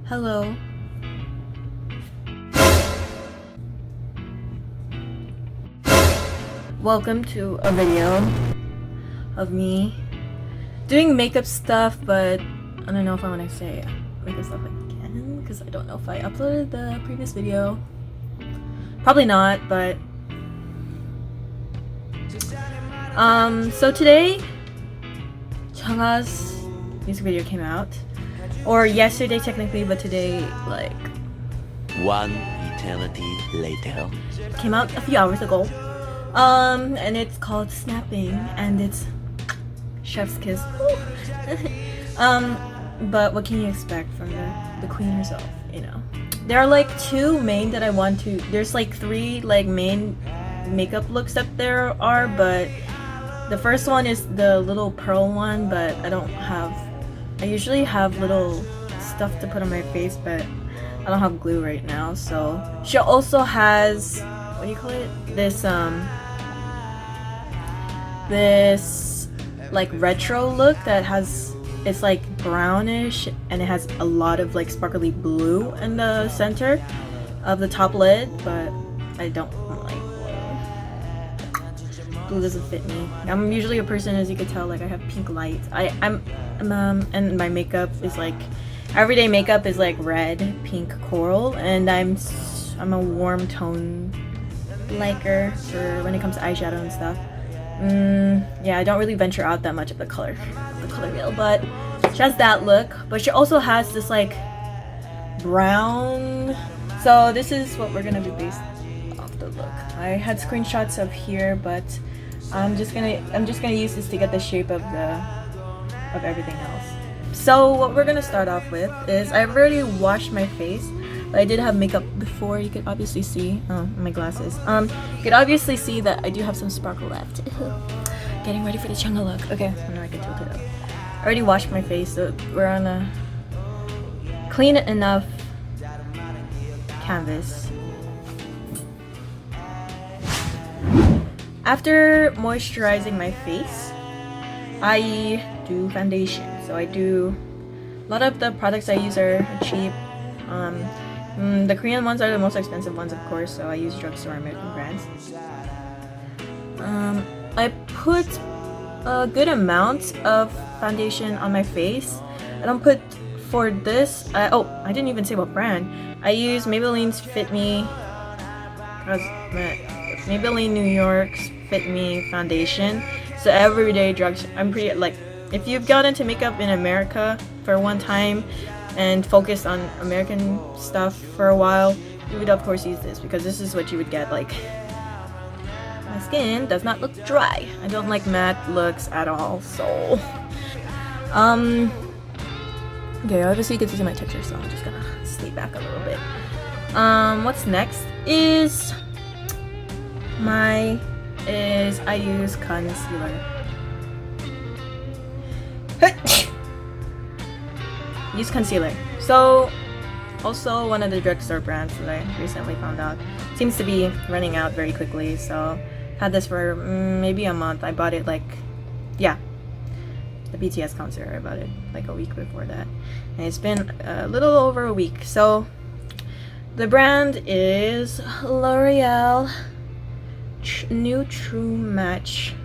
Hello. Welcome to a video of me doing makeup stuff, but I don't know if I want to say makeup stuff again because I don't know if I uploaded the previous video. Probably not, but so today CHUNGHA's music video came out. Or yesterday technically, but today, like, one eternity later. came out a few hours ago. And it's called Snapping, and it's chef's kiss. But what can you expect from the queen herself, you know? There are like two main that I want to, there's like three like main makeup looks that there are, but the first one is the little pearl one, but I usually have little stuff to put on my face, but I don't have glue right now. So she also has, what do you call it? This like retro look that it's like brownish and it has a lot of like sparkly blue in the center of the top lid, but I don't like blue. Blue doesn't fit me. I'm usually a person, as you could tell, like I have pink lights. And my makeup is like, everyday makeup is like red, pink, coral, and I'm a warm tone liker for when it comes to eyeshadow and stuff. Yeah, I don't really venture out that much of the color wheel, but she has that look. But she also has this like brown. So this is what we're gonna be based off the look. I had screenshots of here, but I'm just gonna use this to get the shape of everything else. So what we're gonna start off with is I've already washed my face, but I did have makeup before. You could obviously see my glasses. You could obviously see that I do have some sparkle left. Getting ready for the CHUNGHA look. Okay, now I can tilt it up. I already washed my face, so we're on a clean enough canvas. After moisturizing my face, I do foundation. So I do, a lot of the products I use are cheap. The Korean ones are the most expensive ones, of course, so I use drugstore American brands. I put a good amount of foundation on my face. I don't put, for this, I didn't even say what brand. I use Maybelline's Fit Me, Maybelline New York's Fit Me foundation. So everyday drugs, I'm pretty, like, if you've got into makeup in America for one time and focused on American stuff for a while, you would of course use this, because this is what you would get. Like, my skin does not look dry. I don't like matte looks at all, so okay, obviously you can see my texture, so I'm just gonna stay back a little bit. What's next is I use concealer. Use concealer. So also one of the drugstore brands that I recently found out seems to be running out very quickly, so had this for maybe a month. I bought it like, yeah, the BTS concert, I bought it like a week before that, and it's been a little over a week. So the brand is L'Oreal New True Match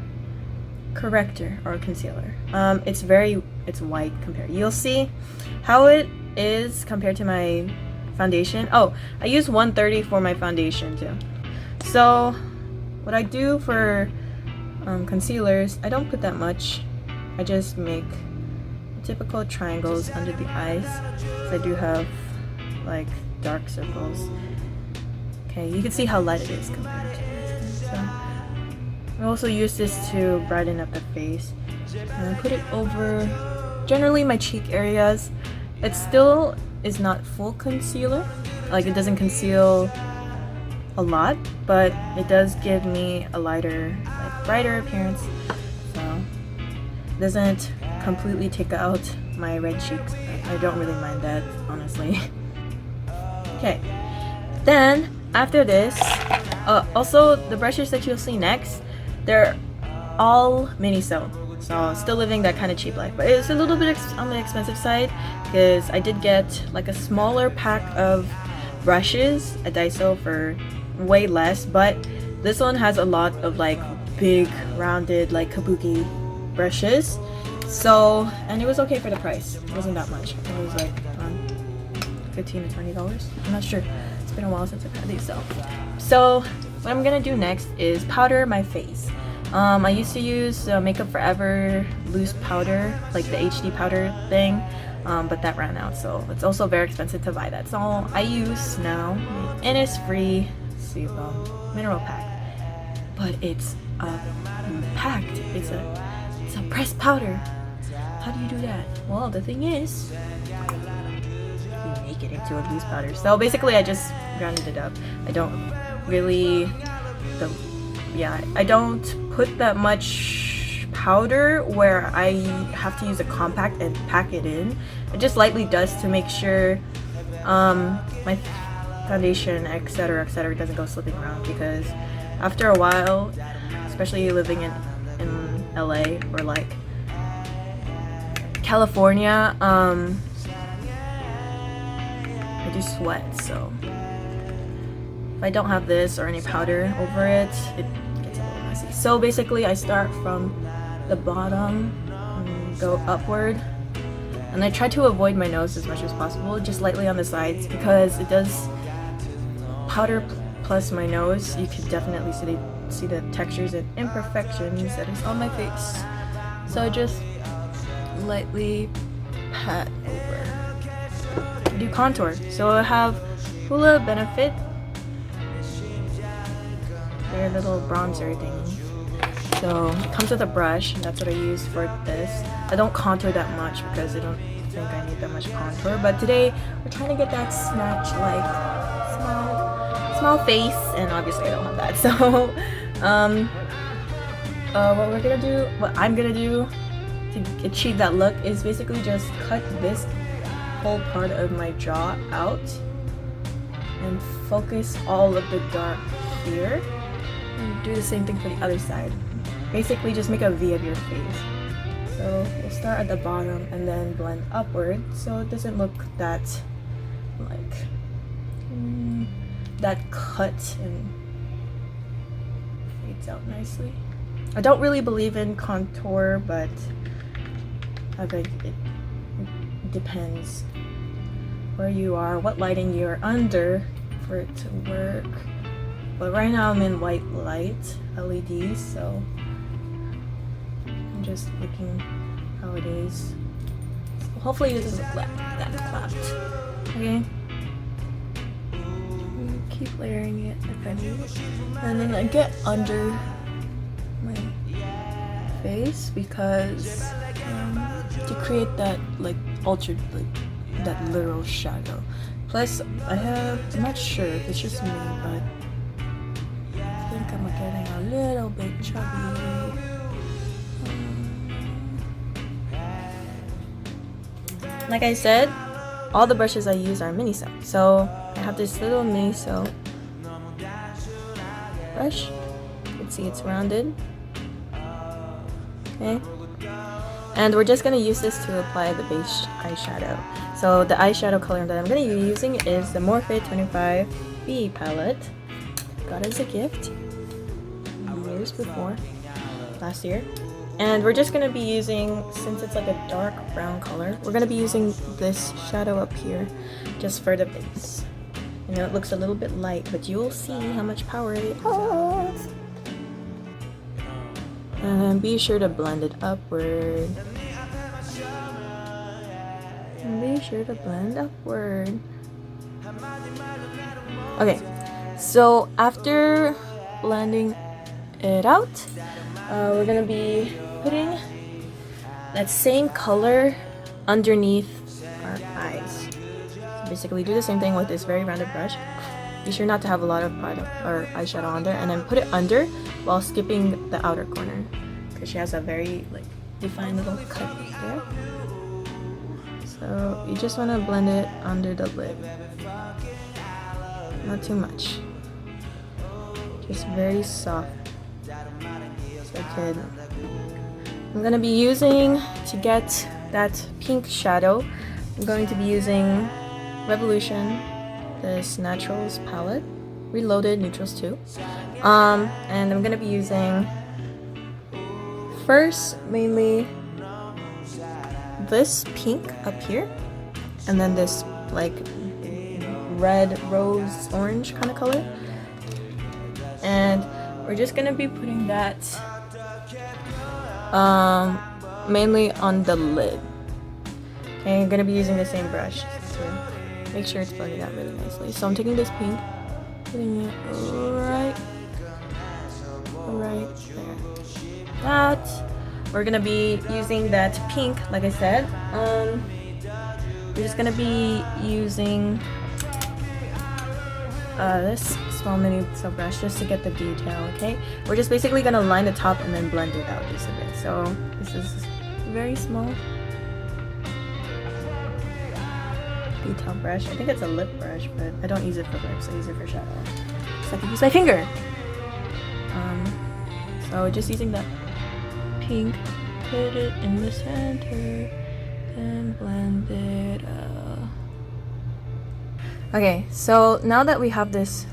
Corrector or concealer. It's white compared. You'll see how it is compared to my foundation. Oh, I use 130 for my foundation too. So what I do for concealers, I don't put that much. I just make typical triangles under the eyes, because I do have like dark circles. Okay, you can see how light it is compared to this. So I also use this to brighten up the face. And I put it over generally my cheek areas. It still is not full concealer. Like, it doesn't conceal a lot, but it does give me a lighter, like, brighter appearance. So it doesn't completely take out my red cheeks. I don't really mind that, honestly. Okay, then after this, also the brushes that you'll see next, they're all mini-so. So still living that kind of cheap life, but it's a little bit on the expensive side because I did get like a smaller pack of brushes at Daiso for way less, but this one has a lot of like big rounded like kabuki brushes. So, and it was okay for the price. It wasn't that much. It was like $15 to $20. I'm not sure. It's been a while since I've had these though. So what I'm gonna do next is powder my face. I used to use Makeup Forever loose powder, like the HD powder thing, but that ran out, so it's also very expensive to buy that. So I use now Innisfree Sebum Mineral Pack, but it's packed. It's a pressed powder. How do you do that? Well, the thing is, you make it into a loose powder. So basically, I just grounded it up. I don't really, I don't put that much powder where I have to use a compact and pack it in. It just lightly dust to make sure my foundation, etc., doesn't go slipping around, because after a while, especially living in LA or like California, I do sweat, so if I don't have this or any powder over it, it gets a little messy. So basically I start from the bottom and go upward, and I try to avoid my nose as much as possible, just lightly on the sides, because it does powder plus my nose. You can definitely see the textures and imperfections that is on my face. So I just lightly pat over. I do contour. So I have Hoola Benefit, their little bronzer thingy. So it comes with a brush, and that's what I use for this. I don't contour that much because I don't think I need that much contour. But today we're trying to get that snatch like small face, and obviously I don't have that. So what I'm gonna do to achieve that look is basically just cut this whole part of my jaw out and focus all of the dark here, and do the same thing for the other side. Basically just make a V of your face. So we'll start at the bottom and then blend upward so it doesn't look that like that cut and fades out nicely. I don't really believe in contour, but I think it depends where you are, what lighting you're under for it to work. But right now I'm in white light LEDs, so I'm just looking how it is. So hopefully it doesn't look that clapped. Okay. Keep layering it if I need, and then I get under my face because to create that like that literal shadow. Plus I'm not sure if it's just me, but I think I'm getting a little bit chubby. Like I said, all the brushes I use are mini cell. So I have this little mini cell brush. You can see it's rounded. Okay. And we're just gonna use this to apply the base eyeshadow. So the eyeshadow color that I'm gonna be using is the Morphe 25B palette. Got as a gift years before, last year. And we're just gonna be using, since it's like a dark brown color, we're gonna be using this shadow up here just for the base. You know, it looks a little bit light, but you'll see how much power it has. And then be sure to blend it upward. And be sure to blend upward. Okay, so after blending it out, we're gonna be putting that same color underneath our eyes. So basically do the same thing with this very rounded brush. Be sure not to have a lot of product or eyeshadow on there, and then put it under while skipping the outer corner, because she has a very like defined little cut there. So you just want to blend it under the lid, not too much, just very soft, so it can I'm gonna be using, to get that pink shadow, I'm going to be using Revolution, this Naturals palette, Reloaded Neutrals too. And I'm gonna be using first mainly this pink up here, and then this like red rose orange kind of color, and we're just gonna be putting that mainly on the lid. Okay, I'm gonna be using the same brush to make sure it's blended out really nicely. So I'm taking this pink, putting it right there. That we're gonna be using that pink, like I said. We're just gonna be using this small mini silk brush just to get the detail. Okay, we're just basically gonna line the top and then blend it out just a bit. So this is very small detail brush. I think it's a lip brush, but I don't use it for lips. I use it for shadow, so I can use my finger. So just using that pink, put it in the center, and blend it out. Okay, so now that we have this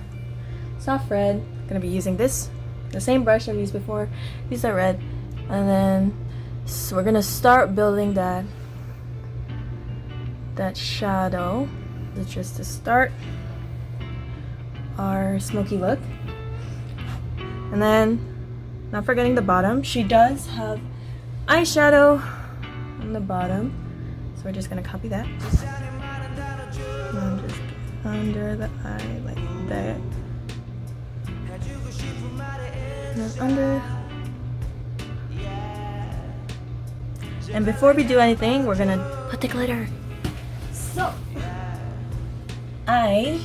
soft red, I'm gonna be using this, the same brush I've used before. These are red, and then so we're gonna start building that shadow. It's just to start our smoky look, and then not forgetting the bottom. She does have eyeshadow on the bottom, so we're just gonna copy that. And just under the eye like that. And then under. And before we do anything, we're gonna put the glitter. So I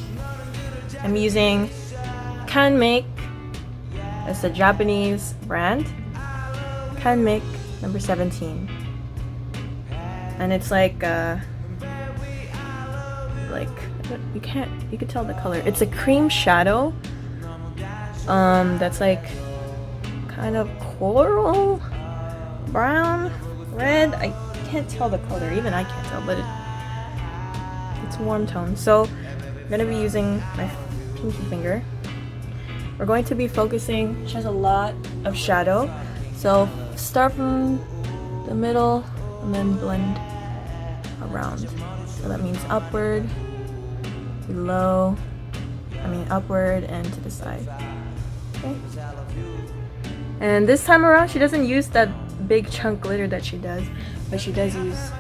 am using Canmake. It's a Japanese brand. Canmake number 17. And it's like you can tell the color. It's a cream shadow. That's like kind of coral brown, red. I can't tell the color. Even I can't tell, but it's warm tone. So I'm gonna be using my pinky finger. We're going to be focusing. She has a lot of shadow, so start from the middle and then blend around. So that means upward, below, upward and to the side. Okay. And this time around, she doesn't use that big chunk glitter that she does, but she does use.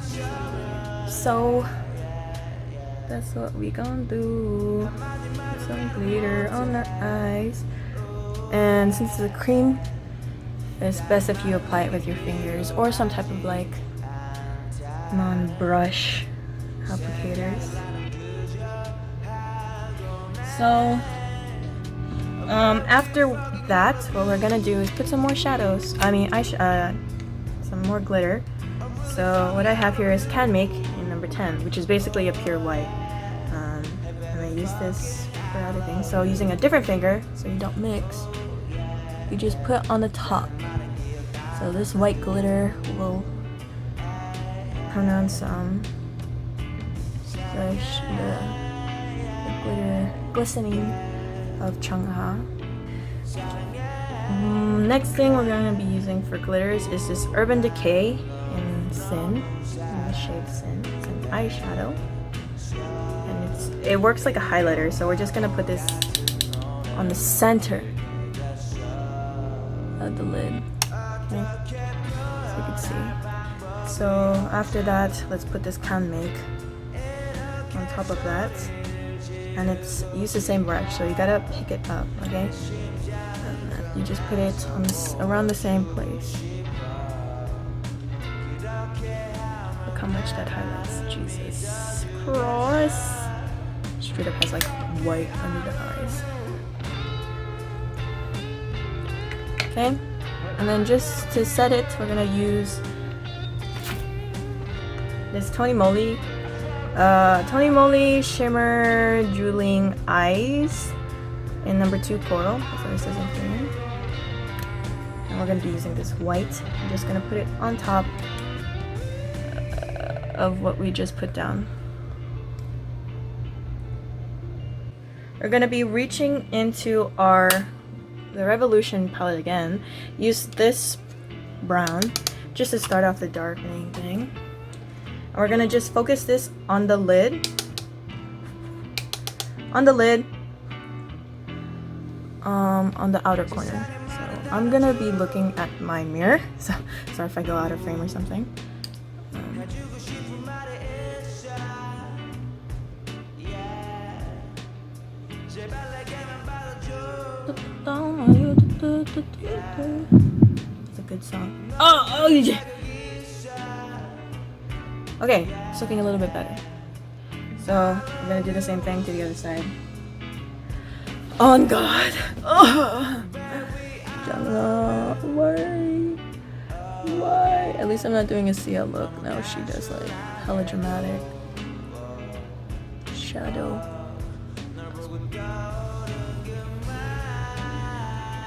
So that's what we gonna do. Put some glitter on the eyes. And since it's a cream, it's best if you apply it with your fingers or some type of like non-brush applicators. So after that, what we're gonna do is put some more shadows. Some more glitter. So what I have here is Canmake in number 10, which is basically a pure white. And I use this for other things. So using a different finger, so you don't mix, you just put on the top. So this white glitter will put on some the glitter glistening of CHUNGHA. Next thing we're going to be using for glitters is this Urban Decay in Sin, in the shade Sin. It's an eyeshadow, and it works like a highlighter. So we're just going to put this on the center of the lid, okay? So you can see. So after that, let's put this Canmake on top of that, and it's use the same brush, so you gotta pick it up, okay? And you just put it on around the same place. Look how much that highlights. Jesus Christ! Straight up has like white under the eyes. Okay, and then just to set it, we're gonna use this TONYMOLY Shimmer Jeweling Eyes in number 2 Coral. That's what it says in Korean. we're gonna be using this white. I'm just gonna put it on top of what we just put down. We're gonna be reaching into the Revolution palette again. Use this brown just to start off the darkening thing. And we're gonna just focus this on the lid. On the outer corner. So I'm gonna be looking at my mirror. So sorry if I go out of frame or something. It's a good song. Oh yeah. Okay, it's looking a little bit better. So we're gonna do the same thing to the other side. On God. Oh. CHUNGHA, why? At least I'm not doing a CL look. No, she does like hella dramatic shadow.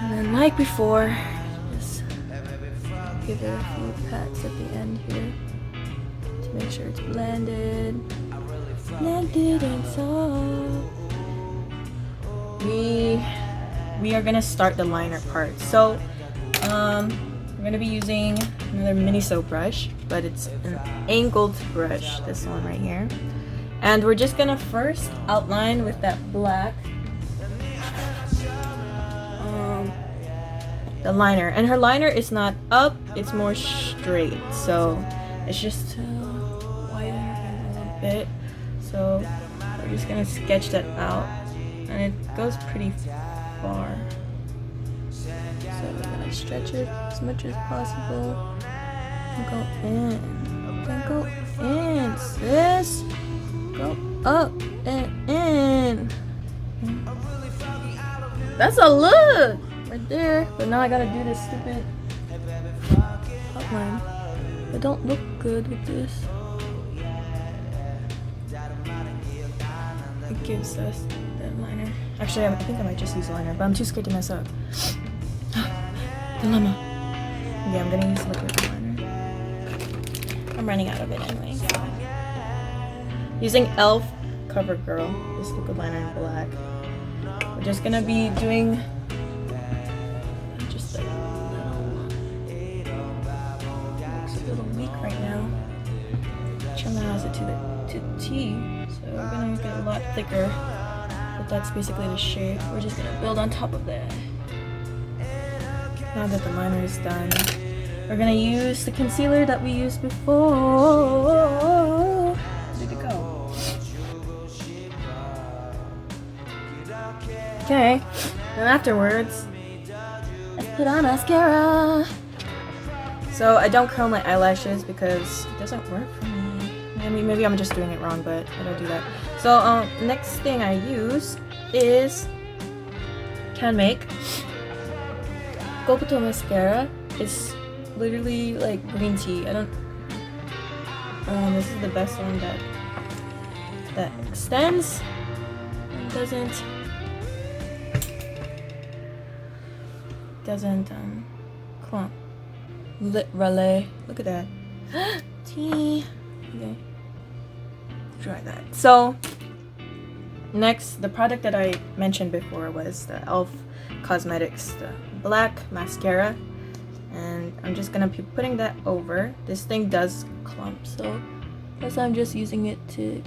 And then like before, just give it a few pats at the end here to make sure it's blended and soft. We are gonna start the liner part. So we're gonna be using another mini soap brush, but it's an angled brush, this one right here. And we're just gonna first outline with that black the liner. And her liner is not up, it's more straight. So it's just widen a little bit. So we're just gonna sketch that out. And it goes pretty far. So we're gonna stretch it as much as possible. And go in. Then go in, sis. Go up and in. That's a look right there. But now I gotta do this stupid outline. It don't look good with this. It gives us the liner. Actually, I think I might just use liner, but I'm too scared to mess up. Dilemma. Yeah, I'm gonna use liquid liner. I'm running out of it anyway. Using e.l.f. Covergirl, this liquid liner in black. We're just gonna be doing just a little weak right now. CHUNGHA has it to T, so we're gonna make it a lot thicker. But that's basically the shape. We're just gonna build on top of that. Now that the liner is done, we're gonna use the concealer that we used before. Ready to go. Okay, then afterwards, let's put on mascara. So I don't curl my eyelashes because it doesn't work for me. I mean, maybe I'm just doing it wrong, but I don't do that. So next thing I use is Canmake Gokubuto mascara. It's literally like green tea. I don't. This is the best one that extends and doesn't clump. Lit relay. Look at that. Tea. Okay. Try that. So next, the product that I mentioned before was the e.l.f. Cosmetics, the black mascara, and I'm just gonna be putting that over. This thing does clump, so plus I'm just using it to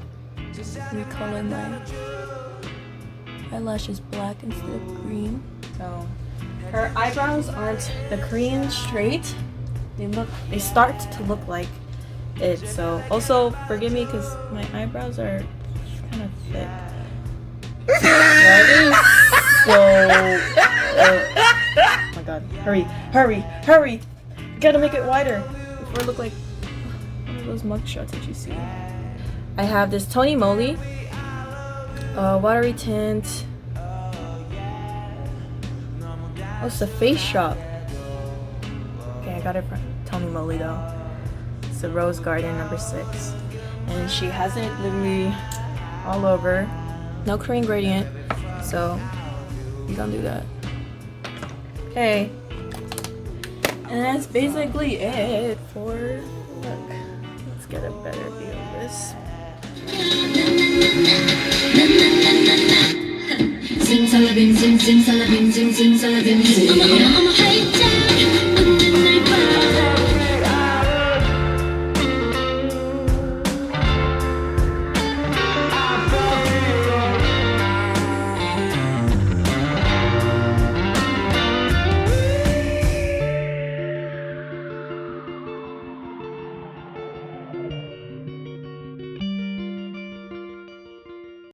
recolor my eyelashes black instead of green. So her eyebrows aren't the Korean straight. They start to look like it. So also forgive me because my eyebrows are kind of thick. That is so. Oh my god! Hurry! Gotta make it wider before it look like one of those mugshots that you see. I have this TONYMOLY watery tint. Oh, it's the Face Shop. Okay, I got it from TONYMOLY though. It's the Rose Garden number 6, and she has it literally all over. No Korean gradient, so you don't do that. Okay. And that's basically it for, look, let's get a better view of this. Zing salabim, zing zing salabim, zing zing salabim, zing. I'm a hype